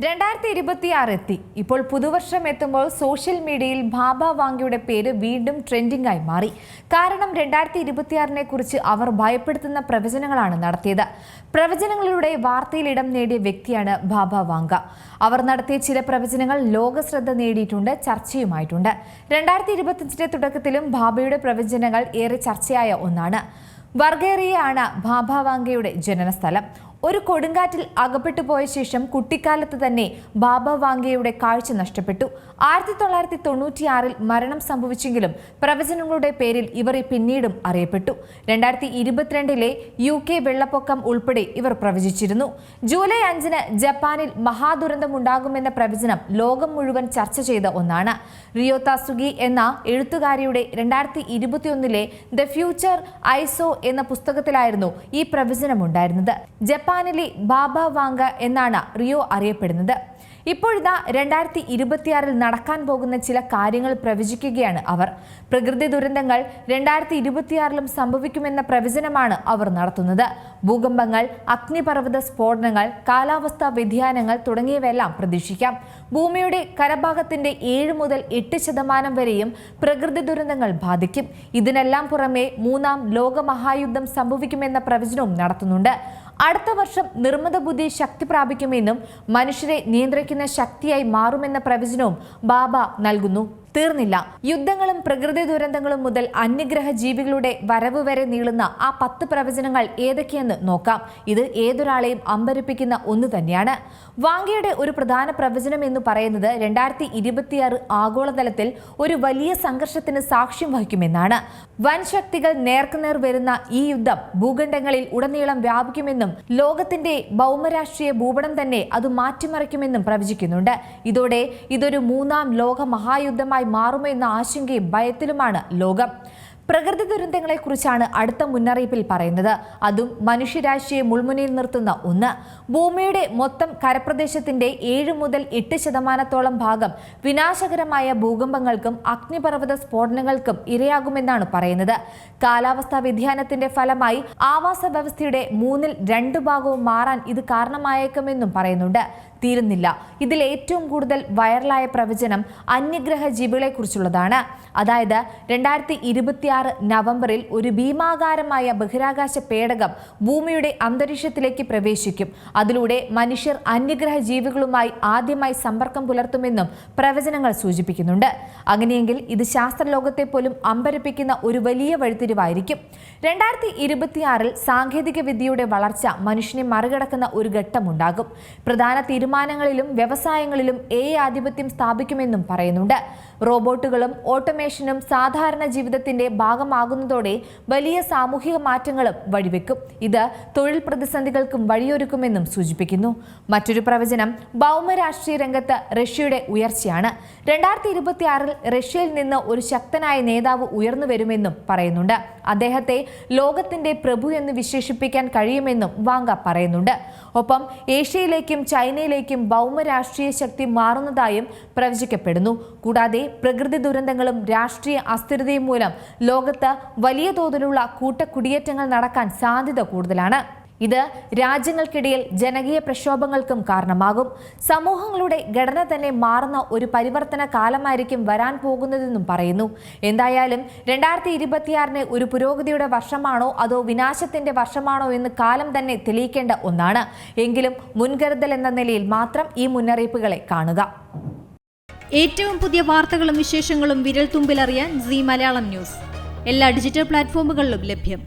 2026 എത്തി. ഇപ്പോൾ പുതുവർഷം എത്തുമ്പോൾ സോഷ്യൽ മീഡിയയിൽ ഭാബ വാംഗയുടെ പേര് വീണ്ടും ട്രെൻഡിംഗ് ആയി മാറി. കാരണം 2026 കുറിച്ച് അവർ ഭയപ്പെടുത്തുന്ന പ്രവചനങ്ങളാണ് നടത്തിയത്. പ്രവചനങ്ങളിലൂടെ വാർത്തയിൽ ഇടം നേടിയ വ്യക്തിയാണ് ഭാബ വാംഗ. അവർ നടത്തിയ ചില പ്രവചനങ്ങൾ ലോകശ്രദ്ധ നേടിയിട്ടുണ്ട്, ചർച്ചയുമായിട്ടുണ്ട്. 2025 തുടക്കത്തിലും ഭാബയുടെ പ്രവചനങ്ങൾ ഏറെ ചർച്ചയായ ഒന്നാണ്. ബൾഗേറിയയാണ് ഭാബ വാംഗയുടെ ജനനസ്ഥലം. ഒരു കൊടുങ്കാറ്റിൽ അകപ്പെട്ടു പോയ ശേഷം കുട്ടിക്കാലത്ത് തന്നെ ഭാബ വാംഗയുടെ കാഴ്ച നഷ്ടപ്പെട്ടു. 1996 മരണം സംഭവിച്ചെങ്കിലും പ്രവചനങ്ങളുടെ പേരിൽ ഇവർ പിന്നീടും അറിയപ്പെട്ടു. 2022 UK വെള്ളപ്പൊക്കം ഉൾപ്പെടെ ഇവർ പ്രവചിച്ചിരുന്നു. ജൂലൈ 5 ജപ്പാനിൽ മഹാദുരന്തമുണ്ടാകുമെന്ന പ്രവചനം ലോകം മുഴുവൻ ചർച്ച ചെയ്ത ഒന്നാണ്. റിയോ താസുഗി എന്ന എഴുത്തുകാരിയുടെ 2021 ദ ഫ്യൂച്ചർ ഐസോ എന്ന പുസ്തകത്തിലായിരുന്നു ഈ പ്രവചനമുണ്ടായിരുന്നത്. ജപ്പാനിലെ ഭാബ വാംഗ എന്നാണ് റിയോ അറിയപ്പെടുന്നത്. ഇപ്പോഴിതാ 2026 നടക്കാൻ പോകുന്ന ചില കാര്യങ്ങൾ പ്രവചിക്കുകയാണ് അവർ. പ്രകൃതി ദുരന്തങ്ങൾ 2026 സംഭവിക്കുമെന്ന പ്രവചനമാണ് അവർ നടത്തുന്നത്. ഭൂകമ്പങ്ങൾ, അഗ്നിപർവ്വത സ്ഫോടനങ്ങൾ, കാലാവസ്ഥാ വ്യതിയാനങ്ങൾ തുടങ്ങിയവയെല്ലാം പ്രതീക്ഷിക്കാം. ഭൂമിയുടെ കരഭാഗത്തിന്റെ 7 മുതൽ 8% വരെയും പ്രകൃതി ദുരന്തങ്ങൾ ബാധിക്കും. ഇതിനെല്ലാം പുറമെ 3ാം ലോകമഹായുദ്ധം സംഭവിക്കുമെന്ന പ്രവചനവും നടത്തുന്നുണ്ട്. അടുത്ത വർഷം നിർമ്മിത ബുദ്ധി ശക്തി പ്രാപിക്കുമെന്നും മനുഷ്യരെ നിയന്ത്രിക്കുന്ന ശക്തിയായി മാറുമെന്ന പ്രവചനവും ഭാബ നൽകുന്നു. തീർന്നില്ല. യുദ്ധങ്ങളും പ്രകൃതി ദുരന്തങ്ങളും മുതൽ അന്യഗ്രഹ ജീവികളുടെ വരവ് വരെ നീളുന്ന ആ 10 പ്രവചനങ്ങൾ ഏതൊക്കെയെന്ന് നോക്കാം. ഇത് ഏതൊരാളെയും അമ്പരപ്പിക്കുന്ന ഒന്ന് തന്നെയാണ്. വാംഗയുടെ ഒരു പ്രധാന പ്രവചനം എന്ന് പറയുന്നത് 2026 ആഗോളതലത്തിൽ ഒരു വലിയ സംഘർഷത്തിന് സാക്ഷ്യം വഹിക്കുമെന്നാണ്. വൻ ശക്തികൾ നേർക്കുനേർ വരുന്ന ഈ യുദ്ധം ഭൂഖണ്ഡങ്ങളിൽ ഉടനീളം വ്യാപിക്കുമെന്നും ലോകത്തിന്റെ ഭൗമരാഷ്ട്രീയ ഭൂപടം തന്നെ അത് മാറ്റിമറിക്കുമെന്നും പ്രവചിക്കുന്നുണ്ട്. ഇതോടെ ഇതൊരു 3ാം ലോക മഹായുദ്ധമായി മാറുമെന്ന ആശങ്കയും ഭയത്തിലുമാണ് ലോകം. പ്രകൃതി ദുരന്തങ്ങളെക്കുറിച്ചാണ് അടുത്ത മുന്നറിയിപ്പിൽ പറയുന്നത്. അതും മനുഷ്യരാശിയെ മുൾമുനയിൽ നിർത്തുന്ന ഒന്ന്. ഭൂമിയുടെ മൊത്തം കരപ്രദേശത്തിന്റെ 7 മുതൽ 8% ഭാഗം വിനാശകരമായ ഭൂകമ്പങ്ങൾക്കും അഗ്നിപർവ്വത സ്ഫോടനങ്ങൾക്കും ഇരയാകുമെന്നാണ് പറയുന്നത്. കാലാവസ്ഥാ വ്യതിയാനത്തിന്റെ ഫലമായി ആവാസ വ്യവസ്ഥയുടെ 2/3 ഭാഗവും മാറാൻ ഇത് കാരണമായേക്കുമെന്നും പറയുന്നുണ്ട്. തീരുന്നില്ല. ഇതിൽ ഏറ്റവും കൂടുതൽ വൈറലായ പ്രവചനം അന്യഗ്രഹ ജീവികളെ കുറിച്ചുള്ളതാണ്. അതായത് 2026 നവംബറിൽ ഒരു ഭീമാകാരമായ ബഹിരാകാശ പേടകം ഭൂമിയുടെ അന്തരീക്ഷത്തിലേക്ക് പ്രവേശിക്കും. അതിലൂടെ മനുഷ്യർ അന്യഗ്രഹ ജീവികളുമായി ആദ്യമായി സമ്പർക്കം പുലർത്തുമെന്നും പ്രവചനങ്ങൾ സൂചിപ്പിക്കുന്നുണ്ട്. അങ്ങനെയെങ്കിൽ ഇത് ശാസ്ത്രലോകത്തെ പോലും അമ്പരപ്പിക്കുന്ന ഒരു വലിയ വഴിത്തിരിവായിരിക്കും. 2026 സാങ്കേതിക വിദ്യയുടെ വളർച്ച മനുഷ്യനെ മറികടക്കുന്ന ഒരു ഘട്ടമുണ്ടാകും. പ്രധാന തീരുമാനങ്ങളിലും വ്യവസായങ്ങളിലും AI ആധിപത്യം സ്ഥാപിക്കുമെന്നും പറയുന്നുണ്ട്. റോബോട്ടുകളും ഓട്ടോമേഷനും സാധാരണ ജീവിതത്തിന്റെ ഭാഗമാകുന്നതോടെ വലിയ സാമൂഹിക മാറ്റങ്ങളും വഴിവെക്കും. ഇത് തൊഴിൽ പ്രതിസന്ധികൾക്കും വഴിയൊരുക്കുമെന്നും സൂചിപ്പിക്കുന്നു. മറ്റൊരു പ്രവചനം ഭൗമരാഷ്ട്രീയ രംഗത്ത് റഷ്യയുടെ ഉയർച്ചയാണ്. 2026 റഷ്യയിൽ നിന്ന് ഒരു ശക്തനായ നേതാവ് ഉയർന്നു വരുമെന്നും പറയുന്നുണ്ട്. അദ്ദേഹത്തെ ലോകത്തിന്റെ പ്രഭു എന്ന് വിശേഷിപ്പിക്കാൻ കഴിയുമെന്നും വാംഗ പറയുന്നുണ്ട്. ഒപ്പം ഏഷ്യയിലേക്കും ചൈനയിലേക്കും ഭൗമരാഷ്ട്രീയ ശക്തി മാറുന്നതായും പ്രവചിക്കപ്പെടുന്നു. കൂടാതെ പ്രകൃതി ദുരന്തങ്ങളും രാഷ്ട്രീയ അസ്ഥിരതയും മൂലം ലോകത്ത് വലിയ തോതിലുള്ള കൂട്ടക്കുടിയേറ്റങ്ങൾ നടക്കാൻ സാധ്യത കൂടുതലാണ്. ഇത് രാജ്യങ്ങൾക്കിടയിൽ ജനകീയ പ്രക്ഷോഭങ്ങൾക്കും കാരണമാകും. സമൂഹങ്ങളുടെ ഘടന തന്നെ മാറുന്ന ഒരു പരിവർത്തന കാലമായിരിക്കും വരാൻ പോകുന്നതെന്നും പറയുന്നു. എന്തായാലും 2026 ഒരു പുരോഗതിയുടെ വർഷമാണോ അതോ വിനാശത്തിന്റെ വർഷമാണോ എന്ന് കാലം തന്നെ തെളിയിക്കേണ്ട ഒന്നാണ്. എങ്കിലും മുൻകരുതൽ എന്ന നിലയിൽ മാത്രം ഈ മുന്നറിയിപ്പുകളെ കാണുക. ഏറ്റവും പുതിയ വാർത്തകളും വിശേഷങ്ങളും വിരൽ തുമ്പിലറിയാൻ സീ മലയാളം ന്യൂസ് എല്ലാ ഡിജിറ്റൽ പ്ലാറ്റ്ഫോമുകളിലും ലഭ്യം.